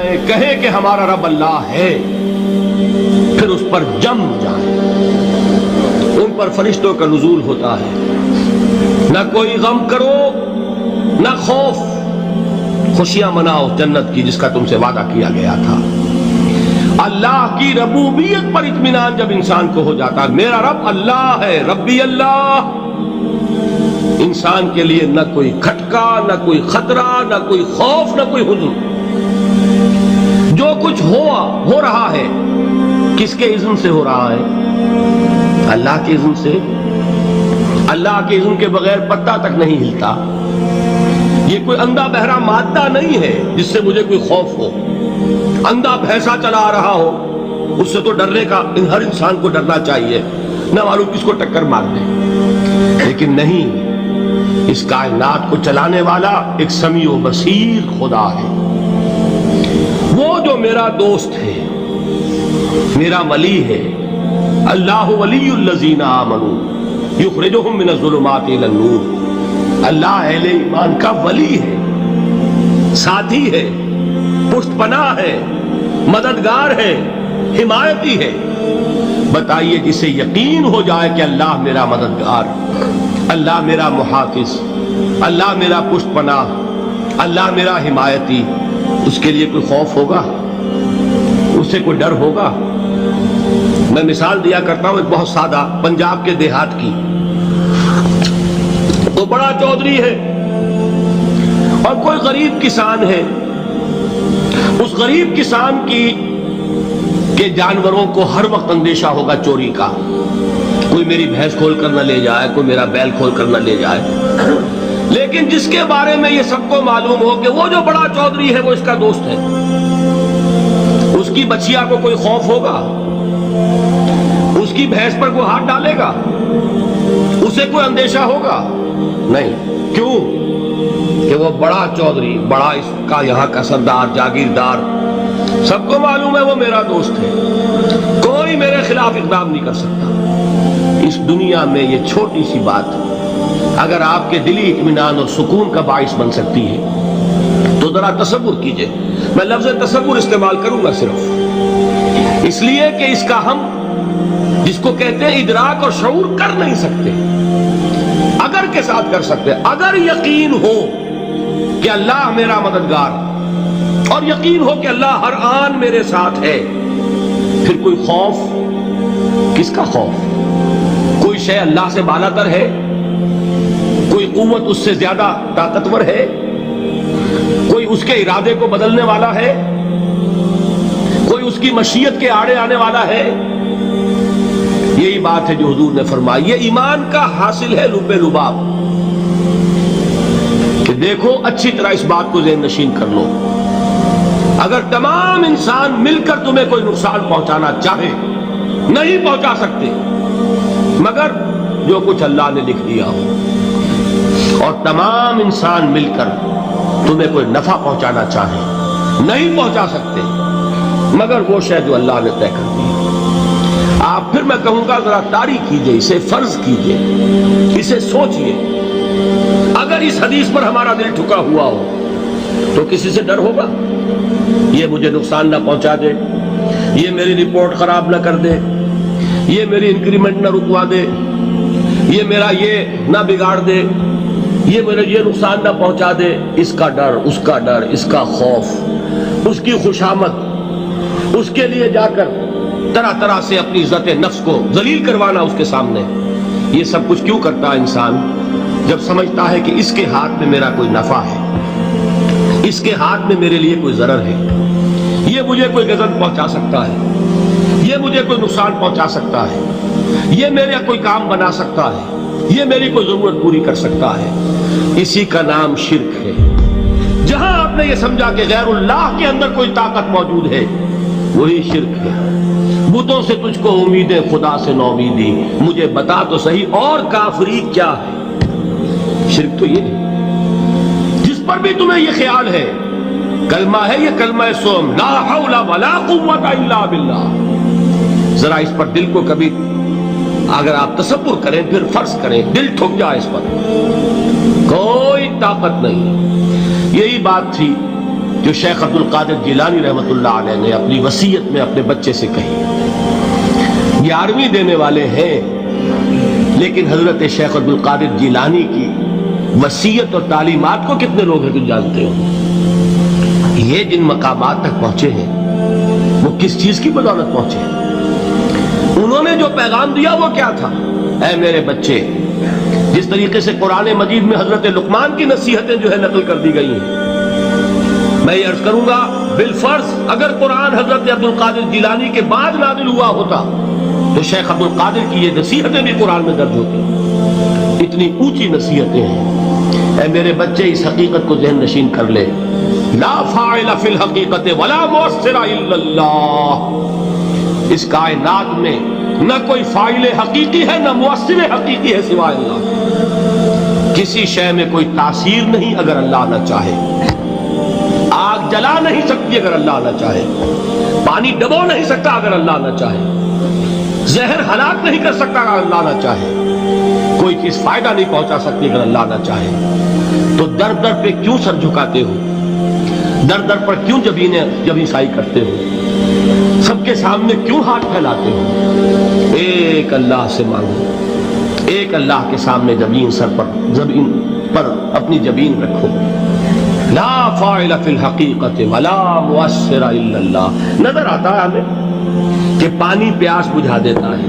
کہیں کہ ہمارا رب اللہ ہے، پھر اس پر جم جائیں، ان پر فرشتوں کا نزول ہوتا ہے، نہ کوئی غم کرو نہ خوف، خوشیاں مناؤ جنت کی جس کا تم سے وعدہ کیا گیا تھا۔ اللہ کی ربوبیت پر اطمینان جب انسان کو ہو جاتا ہے، میرا رب اللہ ہے، ربی اللہ، انسان کے لیے نہ کوئی کھٹکا، نہ کوئی خطرہ، نہ کوئی خوف، نہ کوئی حزن۔ جو کچھ ہو رہا ہے کس کے اذن سے ہو رہا ہے؟ اللہ کے اذن سے۔ اللہ کے اذن کے بغیر پتا تک نہیں ہلتا۔ یہ کوئی اندھا بہرا مادہ نہیں ہے جس سے مجھے کوئی خوف ہو۔ اندھا بھینسا چلا آ رہا ہو اس سے تو ڈرنے کا ہر انسان کو ڈرنا چاہیے، نہ معلوم کس کو ٹکر مار دے۔ لیکن نہیں، اس کائنات کو چلانے والا ایک سمیع و بصیر خدا ہے، وہ جو میرا دوست ہے، میرا ولی ہے۔ اللہ ولی الذین آمنوا یخرجہم من الظلمات الی النور۔ اللہ اہل ایمان کا ولی ہے، ساتھی ہے، پشت پناہ ہے، مددگار ہے، حمایتی ہے۔ بتائیے جسے یقین ہو جائے کہ اللہ میرا مددگار، اللہ میرا محافظ، اللہ میرا پشت پناہ، اللہ میرا حمایتی، اس کے لیے کوئی خوف ہوگا؟ اس سے کوئی ڈر ہوگا؟ میں مثال دیا کرتا ہوں ایک بہت سادہ، پنجاب کے دیہات کی۔ تو بڑا چودھری ہے اور کوئی غریب کسان ہے۔ اس غریب کسان کے جانوروں کو ہر وقت اندیشہ ہوگا چوری کا، کوئی میری بھینس کھول کر نہ لے جائے، کوئی میرا بیل کھول کر نہ لے جائے۔ لیکن جس کے بارے میں یہ سب کو معلوم ہو کہ وہ جو بڑا چودھری ہے وہ اس کا دوست ہے، اس کی بچیا کو کوئی خوف ہوگا؟ اس کی بھینس پر کوئی ہاتھ ڈالے گا؟ اسے کوئی اندیشہ ہوگا؟ نہیں۔ کیوں؟ کہ وہ بڑا چودھری، بڑا اس کا یہاں کا سردار، جاگیردار، سب کو معلوم ہے وہ میرا دوست ہے، کوئی میرے خلاف اقدام نہیں کر سکتا۔ اس دنیا میں یہ چھوٹی سی بات اگر آپ کے دلی اطمینان اور سکون کا باعث بن سکتی ہے تو ذرا تصور کیجئے۔ میں لفظ تصور استعمال کروں گا صرف اس لیے کہ اس کا ہم جس کو کہتے ہیں ادراک اور شعور کر نہیں سکتے، اگر کے ساتھ کر سکتے۔ اگر یقین ہو کہ اللہ میرا مددگار اور یقین ہو کہ اللہ ہر آن میرے ساتھ ہے، پھر کوئی خوف، کس کا خوف؟ کوئی شے اللہ سے بالا تر ہے؟ کوئی قوت اس سے زیادہ طاقتور ہے؟ کوئی اس کے ارادے کو بدلنے والا ہے؟ کوئی اس کی مشیت کے آڑے آنے والا ہے؟ یہی بات ہے جو حضور نے فرمائی۔ یہ ایمان کا حاصل ہے لب لباب، کہ دیکھو اچھی طرح اس بات کو ذہن نشین کر لو، اگر تمام انسان مل کر تمہیں کوئی نقصان پہنچانا چاہے نہیں پہنچا سکتے، مگر جو کچھ اللہ نے لکھ دیا ہو، اور تمام انسان مل کر تمہیں کوئی نفع پہنچانا چاہے نہیں پہنچا سکتے، مگر وہ شے جو اللہ نے طے کر دی۔ آپ پھر میں کہوں گا ذرا طاری کیجئے، اسے فرض کیجئے، اسے سوچئے۔ اگر اس حدیث پر ہمارا دل ٹھکا ہوا ہو تو کسی سے ڈر ہوگا؟ یہ مجھے نقصان نہ پہنچا دے، یہ میری رپورٹ خراب نہ کر دے، یہ میری انکریمنٹ نہ رکوا دے، یہ میرا یہ نہ بگاڑ دے، یہ میرے یہ نقصان نہ پہنچا دے۔ اس کا ڈر، اس کا ڈر، اس کا خوف، اس کی خوشامد، اس کے لیے جا کر طرح طرح سے اپنی عزت نفس کو ذلیل کروانا اس کے سامنے، یہ سب کچھ کیوں کرتا ہے انسان؟ جب سمجھتا ہے کہ اس کے ہاتھ میں میرا کوئی نفع ہے، اس کے ہاتھ میں میرے لیے کوئی ضرر ہے، یہ مجھے کوئی غضب پہنچا سکتا ہے، یہ مجھے کوئی نقصان پہنچا سکتا ہے، یہ میرا کوئی کام بنا سکتا ہے، یہ میری کوئی ضرورت پوری کر سکتا ہے، اسی کا نام شرک ہے۔ جہاں آپ نے یہ سمجھا کہ غیر اللہ کے اندر کوئی طاقت موجود ہے، وہی شرک ہے۔ بتوں سے تجھ کو امیدیں، خدا سے نومیدی، مجھے بتا تو صحیح اور کافری کیا ہے؟ شرک تو یہ ہے۔ جس پر بھی تمہیں یہ خیال ہے، کلمہ ہے یہ کلمہ سوم، لا حول ولا قوت الا باللہ، ذرا اس پر دل کو کبھی اگر آپ تصور کریں، پھر فرض کریں، دل ٹھک جائے اس پر، کوئی طاقت نہیں۔ یہی بات تھی جو شیخ عبد القادر جیلانی رحمۃ اللہ علیہ نے اپنی وصیت میں اپنے بچے سے کہی. 11ویں دینے والے ہیں، لیکن حضرت شیخ عبد القادر جیلانی کی وصیت اور تعلیمات کو کتنے لوگ ہیں تم جانتے ہو؟ یہ جن مقامات تک پہنچے ہیں وہ کس چیز کی بدولت پہنچے ہیں؟ انہوں نے جو پیغام دیا وہ کیا تھا؟ اے میرے بچے، جس طریقے سے قرآن مجید میں حضرت لقمان کی نصیحتیں جو ہے نقل کر دی گئی ہیں، میں یہ عرض کروں گا بالفرض اگر قرآن حضرت عبد القادر جیلانی کے بعد نازل ہوا ہوتا تو شیخ عبد القادر کی یہ نصیحتیں بھی قرآن میں درج ہوتی. اتنی اونچی نصیحتیں ہیں. اے میرے بچے، اس حقیقت کو ذہن نشین کر لے، لا فاعل فی الحقیقت ولا مؤثر الا اللہ. اس کائنات میں نہ کوئی فاعل حقیقی ہے نہ مؤثر حقیقی ہے سوائے اللہ. کسی شے میں کوئی تاثیر نہیں اگر اللہ نہ چاہے. آگ جلا نہیں سکتی اگر اللہ نہ چاہے. پانی ڈبو نہیں سکتا اگر اللہ نہ چاہے. زہر ہلاک نہیں کر سکتا اگر اللہ نہ چاہے. کوئی چیز فائدہ نہیں پہنچا سکتی اگر اللہ نہ چاہے. تو در در پہ کیوں سر جھکاتے ہو؟ در در پر کیوں جبیں سائی کرتے ہو؟ سب کے سامنے کیوں ہاتھ پھیلاتے ہو؟ ایک اللہ سے مانگو، ایک اللہ کے سامنے زمین پر اپنی جبین رکھو. لا فاعل فی الحقیقت ولا مؤثر الا اللہ. نظر آتا ہے ہمیں کہ پانی پیاس بجھا دیتا ہے.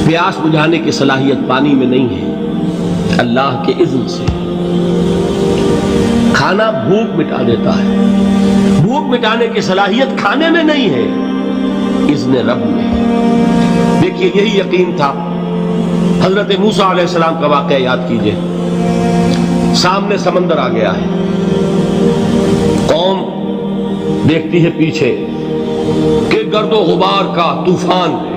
پیاس بجھانے کی صلاحیت پانی میں نہیں ہے، اللہ کے اذن سے. کھانا بھوک مٹا دیتا ہے، بھوک مٹانے کی صلاحیت کھانے میں نہیں ہے، اذن رب میں. دیکھیے یہی یقین تھا. حضرت موسیٰ علیہ السلام کا واقعہ یاد کیجئے. سامنے سمندر آ گیا ہے، قوم دیکھتی ہے پیچھے کہ گرد و غبار کا طوفان ہے.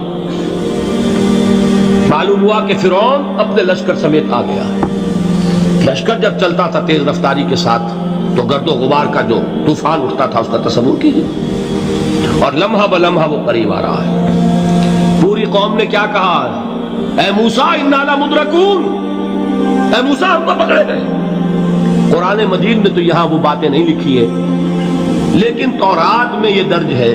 معلوم ہوا کہ فرعون اپنے لشکر سمیت آ گیا ہے. لشکر جب چلتا تھا تیز رفتاری کے ساتھ تو گرد و غبار کا جو طوفان اٹھتا تھا اس کا تصور کیجیے. اور لمحہ بلمحہ وہ قریب آ رہا ہے. پوری قوم نے کیا کہا؟ اے موسیٰ انا لمدرکون، اے موسیٰ ہم تو پکڑے گئے. قرآن مجید میں تو یہاں وہ باتیں نہیں لکھی ہے، لیکن تورات میں یہ درج ہے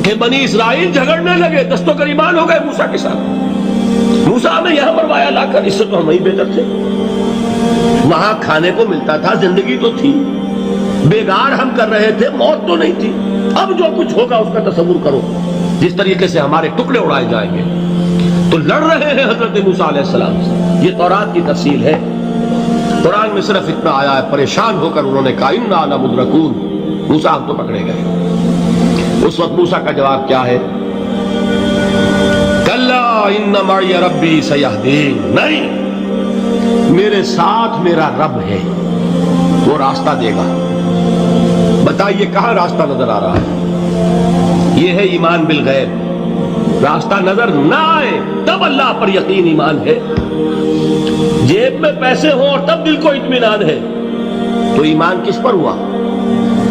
کہ بنی اسرائیل جھگڑنے لگے، دست و گریبان ہو گئے موسیٰ کے ساتھ. موسیٰ ہمیں یہاں مروایا لا کر، اس سے تو ہم ہی بہتر تھے. وہاں کھانے کو ملتا تھا، زندگی تو تھی، بیگار ہم کر رہے تھے، موت تو نہیں تھی. اب جو کچھ ہوگا اس کا تصور کرو، جس طریقے سے ہمارے ٹکڑے اڑائے جائیں گے. تو لڑ رہے ہیں حضرت موسیٰ علیہ السلام سے. یہ تورات کی تفصیل ہے. قرآن میں صرف اتنا آیا ہے، پریشان ہو کر انہوں نے کہا انا لمدرکون، موسیٰ ہم تو پکڑے گئے. اس وقت موسیٰ کا جواب کیا ہے؟ کلا ان معی ربی سیہدین. نہیں، میرے ساتھ میرا رب ہے، وہ راستہ دے گا. بتائیے کہاں راستہ نظر آ رہا ہے؟ یہ ہے ایمان بالغیب. راستہ نظر نہ آئے تب اللہ پر یقین ایمان ہے. جیب میں پیسے ہوں اور تب دل کو اطمینان ہے تو ایمان کس پر ہوا؟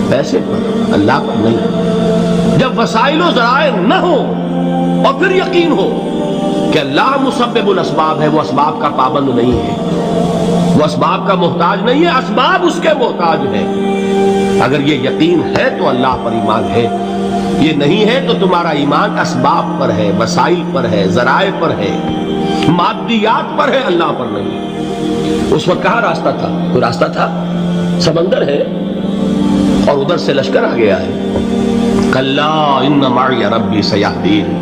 پیسے پر، اللہ پر نہیں. جب وسائل و ذرائع نہ ہو اور پھر یقین ہو کہ اللہ مسبب الاسباب ہے، وہ اسباب کا پابند نہیں ہے، وہ اسباب کا محتاج نہیں ہے، اسباب اس کے محتاج ہیں. اگر یہ یقین ہے تو اللہ پر ایمان ہے. یہ نہیں ہے تو تمہارا ایمان اسباب پر ہے، وسائل پر ہے، ذرائع پر ہے، مادیات پر ہے، اللہ پر نہیں. اس وقت کہاں راستہ تھا؟ کوئی راستہ تھا؟ سمندر ہے اور ادھر سے لشکر آ گیا ہے. کلا ان معی ربی سیہدین.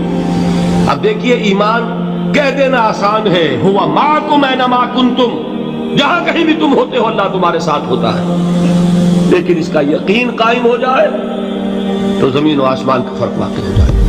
اب دیکھیے ایمان کہہ دینا آسان ہے، ہوا معکم اینما کنتم، جہاں کہیں بھی تم ہوتے ہو اللہ تمہارے ساتھ ہوتا ہے. لیکن اس کا یقین قائم ہو جائے تو زمین و آسمان کا فرق واقع ہو جائے.